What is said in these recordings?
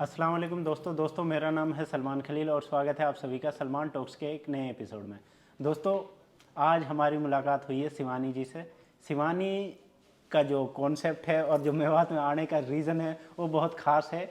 अस्सलाम वालेकुम दोस्तों मेरा नाम है सलमान खलील और स्वागत है आप सभी का सलमान टॉक्स के एक नए एपिसोड में। दोस्तों आज हमारी मुलाकात हुई है शिवानी जी से। शिवानी का जो कॉन्सेप्ट है और जो मेवात में आने का रीज़न है वो बहुत ख़ास है।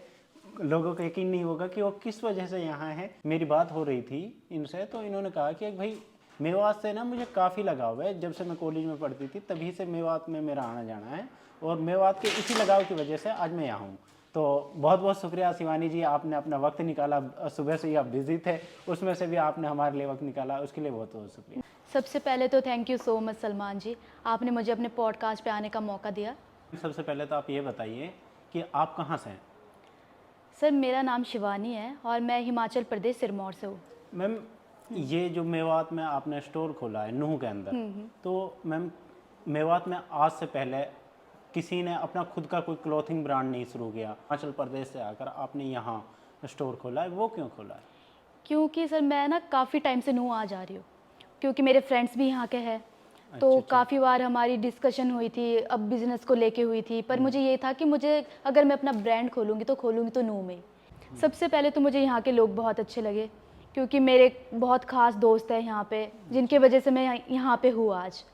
लोगों को यकीन नहीं होगा कि वो किस वजह से यहाँ है। मेरी बात हो रही थी इनसे तो इन्होंने कहा कि भाई मेवात से ना मुझे काफ़ी लगाव है। जब से मैं कॉलेज में पढ़ती थी तभी से मेवात में मेरा आना जाना है और मेवात के इसी लगाव की वजह से आज मैं यहाँ हूँ। तो बहुत बहुत शुक्रिया शिवानी जी, आपने अपना वक्त निकाला। सुबह से ही आप बिजी थे, उसमें से भी आपने हमारे लिए वक्त निकाला, उसके लिए बहुत बहुत शुक्रिया। सबसे पहले तो thank you so much Salman ji, आपने मुझे अपने पॉडकास्ट पे आने का मौका दिया। सबसे पहले तो आप ये बताइए कि आप कहाँ से हैं? सर मेरा नाम शिवानी है और मैं हिमाचल प्रदेश सिरमौर से हूँ। मैम ये जो मेवात में आपने स्टोर खोला है नूह के अंदर, तो मैम मेवात में आज से पहले किसी ने अपना खुद का कोई क्लॉथिंग ब्रांड नहीं शुरू किया। हिमाचल प्रदेश से आकर आपने यहाँ स्टोर खोला है, वो क्यों खोला है? क्योंकि सर मैं ना काफ़ी टाइम से नूह आ जा रही हूँ, क्योंकि मेरे फ्रेंड्स भी यहाँ के हैं। तो काफ़ी बार हमारी डिस्कशन हुई थी, अब बिज़नेस को लेके हुई थी, पर मुझे ये था कि मुझे अगर मैं अपना ब्रांड खोलूँगी तो नूह में ही। सबसे पहले तो मुझे यहाँ के लोग बहुत अच्छे लगे, क्योंकि मेरे बहुत ख़ास दोस्त हैं यहाँ पे, जिनके वजह से मैं यहाँ पे हूँ आज।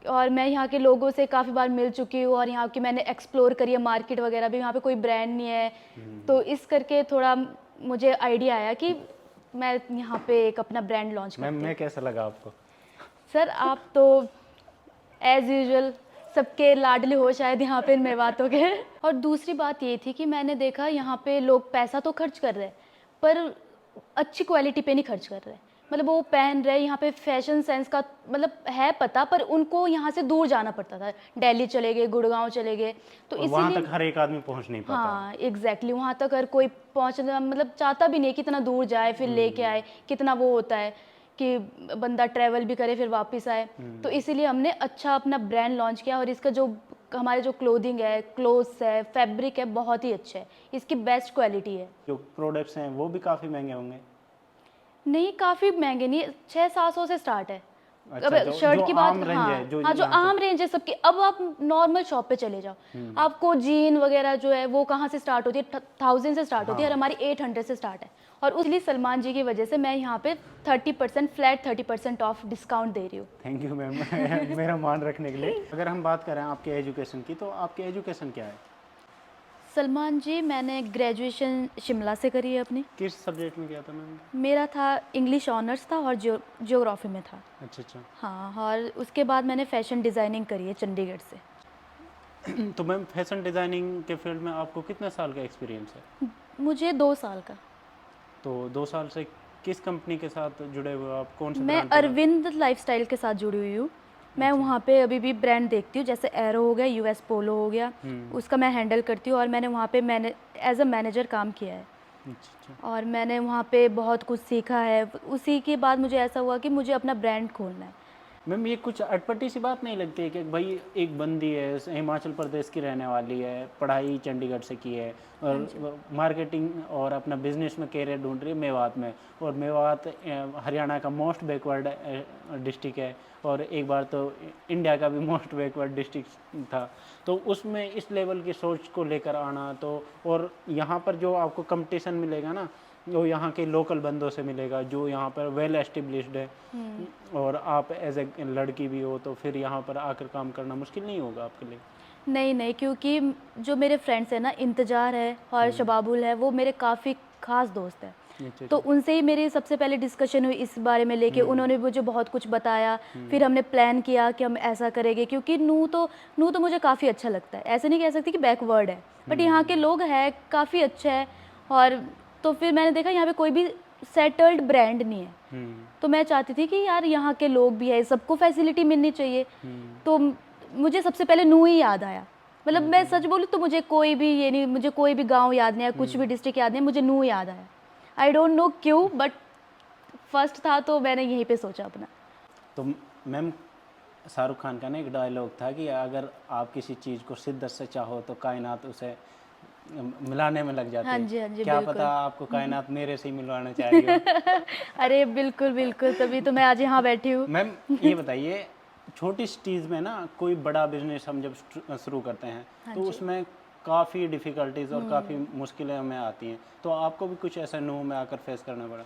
और मैं यहाँ के लोगों से काफ़ी बार मिल चुकी हूँ और यहाँ की मैंने एक्सप्लोर करी है मार्केट वगैरह भी। यहाँ पे कोई ब्रांड नहीं है, तो इस करके थोड़ा मुझे आइडिया आया कि मैं यहाँ पे एक अपना ब्रांड लॉन्च करती हूँ। मैं कैसा लगा आपको? सर आप तो एज़ यूजुअल सबके लाडले हो शायद यहाँ पे मेवातों के। और दूसरी बात ये थी कि मैंने देखा यहाँ पे लोग पैसा तो खर्च कर रहे हैं, पर अच्छी क्वालिटी पे नहीं खर्च कर रहे। मतलब वो पहन रहे, यहाँ पे फैशन सेंस का मतलब है पता, पर उनको यहाँ से दूर जाना पड़ता था। दिल्ली चले गए, गुड़गांव चले गए, तो और वहाँ इसीलिए तक हर एक आदमी पहुँच नहीं पाता। हाँ एग्जैक्टली, वहाँ तक हर कोई पहुँचना मतलब चाहता भी नहीं, कितना दूर जाए फिर लेके आए, कितना वो होता है कि बंदा ट्रैवल भी करे फिर वापस आए। तो इसीलिए हमने अच्छा अपना ब्रांड लॉन्च किया और इसका जो हमारे जो क्लोथिंग है, क्लोथ्स है, फैब्रिक है, बहुत ही अच्छा है, इसकी बेस्ट क्वालिटी है। जो प्रोडक्ट्स हैं वो भी काफ़ी महंगे होंगे? नहीं काफ़ी महंगे नहीं, 600-700 से स्टार्ट है। अच्छा, अब शर्ट की बात, आम रेंज हाँ है, जो हाँ, जो यहाँ से आम रेंज है सबकी। अब आप नॉर्मल शॉप पे चले जाओ, आपको जीन वगैरह जो है वो कहाँ से स्टार्ट होती है, 1000 से स्टार्ट होती है और हमारी 800 से स्टार्ट है। और उसलिए सलमान जी की वजह से मैं यहाँ पे 30% फ्लैट 30% ऑफ डिस्काउंट दे रही हूँ। थैंक यू मैम मेरा मान रखने के लिए। अगर हम बात करें आपके एजुकेशन की, तो आपकी एजुकेशन क्या है? सलमान जी मैंने ग्रेजुएशन शिमला से करी है अपनी। किस सब्जेक्ट में किया था मैम? मेरा था इंग्लिश ऑनर्स था और जियोग्राफी में था। अच्छा। हाँ, और उसके बाद मैंने फैशन डिज़ाइनिंग करी है चंडीगढ़ से। तो मैम फैशन डिज़ाइनिंग के फील्ड में आपको कितने साल का एक्सपीरियंस है? मुझे 2 साल का। तो 2 साल से किस कंपनी के साथ जुड़े हुए हो आप? कौन से मैं ब्रांड के साथ? अरविंद लाइफस्टाइल के साथ जुड़ी हुई हूँ। मैं वहाँ पे अभी भी ब्रांड देखती हूँ, जैसे एरो हो गया, यूएस पोलो हो गया, उसका मैं हैंडल करती हूँ और मैंने वहाँ पे एज अ मैनेजर काम किया है। अच्छा। और मैंने वहाँ पे बहुत कुछ सीखा है। उसी के बाद मुझे ऐसा हुआ कि मुझे अपना ब्रांड खोलना है। मैम ये कुछ अटपटी सी बात नहीं लगती है कि भाई एक बंदी है, हिमाचल प्रदेश की रहने वाली है, पढ़ाई चंडीगढ़ से की है और मार्केटिंग और अपना बिजनेस में कैरियर ढूंढ रही है मेवात में, और मेवात हरियाणा का मोस्ट बैकवर्ड डिस्ट्रिक्ट है और एक बार तो इंडिया का भी मोस्ट बैकवर्ड डिस्ट्रिक्ट था। तो उसमें इस लेवल की सोच को लेकर आना, तो और यहाँ पर जो आपको कंपटीशन मिलेगा ना, वो यहाँ के लोकल बंदों से मिलेगा जो यहाँ पर वेल एस्टेब्लिश्ड है, और आप एज ए लड़की भी हो तो फिर यहाँ पर आकर काम करना मुश्किल नहीं होगा आपके लिए? नहीं नहीं, क्योंकि जो मेरे फ्रेंड्स हैं ना, इंतजार है और शबाबुल है, वो मेरे काफ़ी ख़ास दोस्त हैं। तो उनसे ही मेरी सबसे पहले डिस्कशन हुई इस बारे में लेके। उन्होंने मुझे बहुत कुछ बताया, फिर हमने प्लान किया कि हम ऐसा करेंगे, क्योंकि नूह तो मुझे काफ़ी अच्छा लगता है। ऐसे नहीं कह सकती कि बैकवर्ड है, बट यहाँ के लोग हैं काफ़ी अच्छे हैं। और तो फिर मैंने देखा यहाँ पे कोई भी सेटल्ड ब्रांड नहीं है, तो मैं चाहती थी कि यार यहाँ के लोग भी है, सबको फैसिलिटी मिलनी चाहिए। तो मुझे सबसे पहले नूह ही याद आया। मतलब मैं सच बोलूँ तो मुझे कोई भी ये नहीं, मुझे कोई भी गांव याद नहीं आया, कुछ भी डिस्ट्रिक्ट याद नहीं, मुझे नूह याद आया। आई डोंट नो क्यों, बट फर्स्ट था तो मैंने यहीं पे सोचा अपना। तो मैम शाहरुख खान का ना एक डायलॉग था कि अगर आप किसी चीज़ को शिद्दत से चाहो तो कायनात उसे मिलाने में लग जाती हाँ है। जी, हाँ जी, क्या बिल्कुल। पता आपको कायनात मेरे से ही मिलवाना चाह रही हो। अरे बिल्कुल बिल्कुल, तभी तो मैं आज यहाँ बैठी हूँ। मैम ये बताइए, छोटी चीज़ में ना कोई बड़ा बिजनेस हम जब शुरू करते हैं, हाँ तो जी। उसमें काफ़ी डिफ़िकल्टीज़ और काफ़ी मुश्किलें हमें आती हैं, तो आपको भी कुछ ऐसा न्यू में आकर फेस करना पड़ा?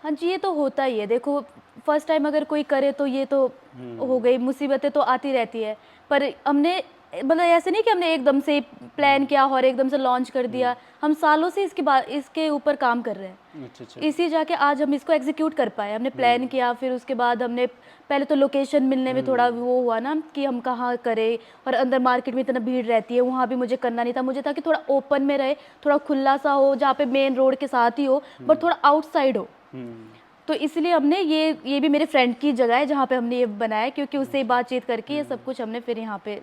हाँ जी, ये तो होता ही है। देखो फर्स्ट टाइम अगर कोई करे तो ये तो हो गई, मुसीबतें तो आती रहती है। पर हमने मतलब ऐसे नहीं कि हमने एकदम से प्लान किया और एकदम से लॉन्च कर दिया। हम सालों से इसके ऊपर काम कर रहे हैं। अच्छा अच्छा। इसी जाके आज हम इसको एग्जीक्यूट कर पाए। हमने प्लान किया, फिर उसके बाद हमने पहले तो लोकेशन मिलने में थोड़ा वो हुआ ना कि हम कहाँ करें, और अंदर मार्केट में इतना भीड़ रहती है, वहाँ भी मुझे करना नहीं था। मुझे था कि थोड़ा ओपन में रहे, थोड़ा खुला सा हो, जहाँ पे मेन रोड के साथ ही हो, बट थोड़ा आउटसाइड हो। तो इसलिए हमने ये भी मेरे फ्रेंड की जगह है जहाँ पे हमने ये बनाया, क्योंकि उससे बातचीत करके ये सब कुछ हमने फिर यहाँ पे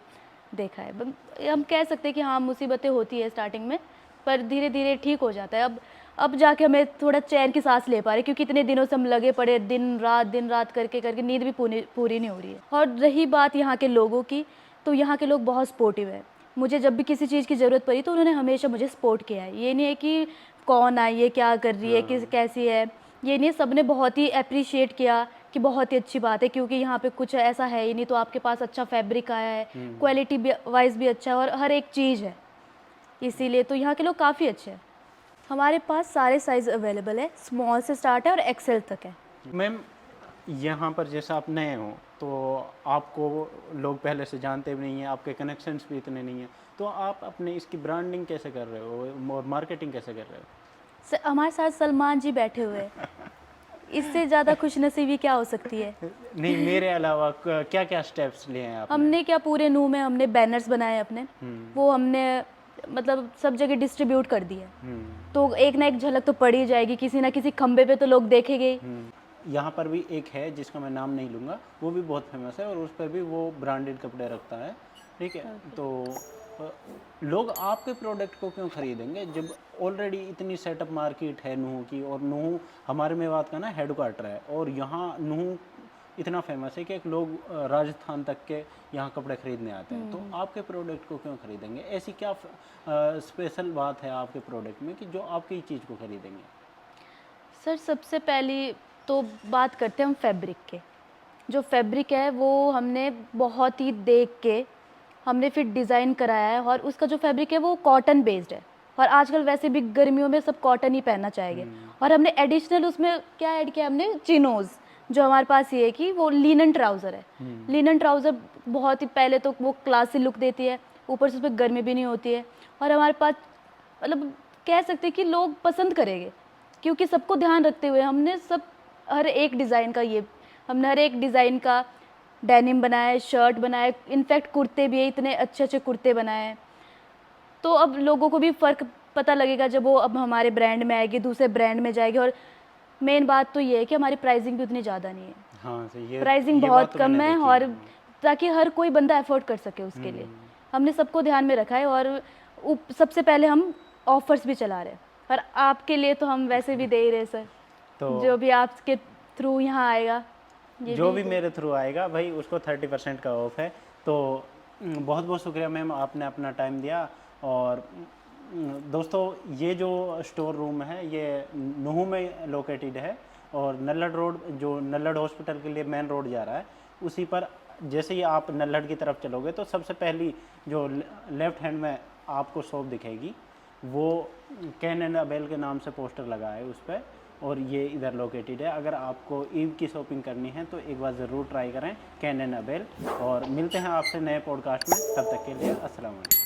देखा है। हम कह सकते हैं कि हाँ, मुसीबतें होती है स्टार्टिंग में, पर धीरे धीरे ठीक हो जाता है। अब जाके हमें थोड़ा चैन की सांस ले पा रहे, क्योंकि इतने दिनों से हम लगे पड़े, दिन रात करके करके नींद भी पूरी नहीं हो रही है। और रही बात यहाँ के लोगों की, तो यहाँ के लोग बहुत सपोर्टिव है। मुझे जब भी किसी चीज़ की ज़रूरत पड़ी तो उन्होंने हमेशा मुझे सपोर्ट किया है। ये नहीं है कि कौन आई है, क्या कर रही है, कैसी है, ये नहीं। सबने बहुत ही अप्रिशिएट किया कि बहुत ही अच्छी बात है, क्योंकि यहाँ पे कुछ ऐसा है ही नहीं, तो आपके पास अच्छा फैब्रिक आया है, क्वालिटी वाइज भी अच्छा है, और हर एक चीज़ है, इसीलिए तो यहाँ के लोग काफ़ी अच्छे हैं। हमारे पास सारे साइज़ अवेलेबल है, स्मॉल से स्टार्ट है और एक्सेल तक है। मैम, यहाँ पर जैसे आप नए हो तो आपको लोग पहले से जानते भी नहीं हैं, आपके कनेक्शंस भी इतने नहीं हैं, तो आप अपने इसकी ब्रांडिंग कैसे कर रहे हो और मार्केटिंग कैसे कर रहे हो? हमारे साथ सलमान जी बैठे हुए हैं, इससे ज़्यादा खुशनसीबी क्या हो सकती है। नहीं, मेरे अलावा क्या क्या स्टेप्स लिए हैं आपने? हमने क्या, पूरे नू में हमने बैनर्स बनाए अपने, वो हमने मतलब सब जगह डिस्ट्रीब्यूट कर दिए। तो एक ना एक झलक तो पड़ ही जाएगी, किसी ना किसी खंबे पे तो लोग देखेंगे ही। यहाँ पर भी एक है जिसका मैं नाम नहीं लूँगा, वो भी बहुत फेमस है और उस पर भी वो ब्रांडेड कपड़े रखता है, ठीक है। तो लोग आपके प्रोडक्ट को क्यों खरीदेंगे जब ऑलरेडी इतनी सेटअप मार्केट है नूह की, और नूह हमारे मेवात का ना हेडक्वार्टर है, और यहाँ नूह इतना फेमस है कि एक लोग राजस्थान तक के यहाँ कपड़े खरीदने आते हैं, तो आपके प्रोडक्ट को क्यों खरीदेंगे? ऐसी क्या स्पेशल बात है आपके प्रोडक्ट में कि जो आपकी चीज़ को खरीदेंगे? सर, सबसे पहली तो बात करते हैं हम फैब्रिक के। जो फैब्रिक है वो हमने बहुत ही देख के हमने फिर डिज़ाइन कराया है, और उसका जो फैब्रिक है वो कॉटन बेस्ड है, और आजकल वैसे भी गर्मियों में सब कॉटन ही पहनना चाहेंगे। और हमने एडिशनल उसमें क्या ऐड किया, हमने चिनोज़, जो हमारे पास ये है कि वो लिनन ट्राउज़र है। लिनन ट्राउज़र बहुत ही पहले तो वो क्लासी लुक देती है, ऊपर से उसमें गर्मी भी नहीं होती है, और हमारे पास मतलब कह सकते हैं कि लोग पसंद करेंगे, क्योंकि सबको ध्यान रखते हुए हमने हर एक डिज़ाइन का डेनिम बनाया है, शर्ट बनाया है, इनफैक्ट कुर्ते भी है, इतने अच्छे अच्छे कुर्ते बनाए हैं। तो अब लोगों को भी फ़र्क पता लगेगा जब वो अब हमारे ब्रांड में आएगी, दूसरे ब्रांड में जाएगी। और मेन बात तो ये है कि हमारी प्राइसिंग भी उतनी ज़्यादा नहीं है। हाँ, प्राइसिंग बहुत कम है, और ताकि हर कोई बंदा अफोर्ड कर सके उसके लिए हमने सबको ध्यान में रखा है। और सबसे पहले हम ऑफर्स भी चला रहे हैं, और आपके लिए तो हम वैसे भी दे ही रहे सर। तो जो भी आपके थ्रू यहाँ आएगा, जो भी मेरे थ्रू आएगा भाई, उसको 30% का ऑफ है। तो बहुत बहुत शुक्रिया मैम, आपने अपना टाइम दिया। और दोस्तों, ये जो स्टोर रूम है ये नूह में लोकेटेड है, और नल्लड़ रोड, जो नल्लड़ हॉस्पिटल के लिए मेन रोड जा रहा है, उसी पर जैसे ही आप नल्लड़ की तरफ चलोगे तो सबसे पहली जो लेफ्ट हैंड में आपको शॉप दिखेगी, वो कैन एंड अबेल के नाम से पोस्टर लगा है उस पर, और ये इधर लोकेटेड है। अगर आपको ईव की शॉपिंग करनी है तो एक बार ज़रूर ट्राई करें कैन एंड अबेल। और मिलते हैं आपसे नए पॉडकास्ट में, तब तक के लिए अस्सलाम वालेकुम।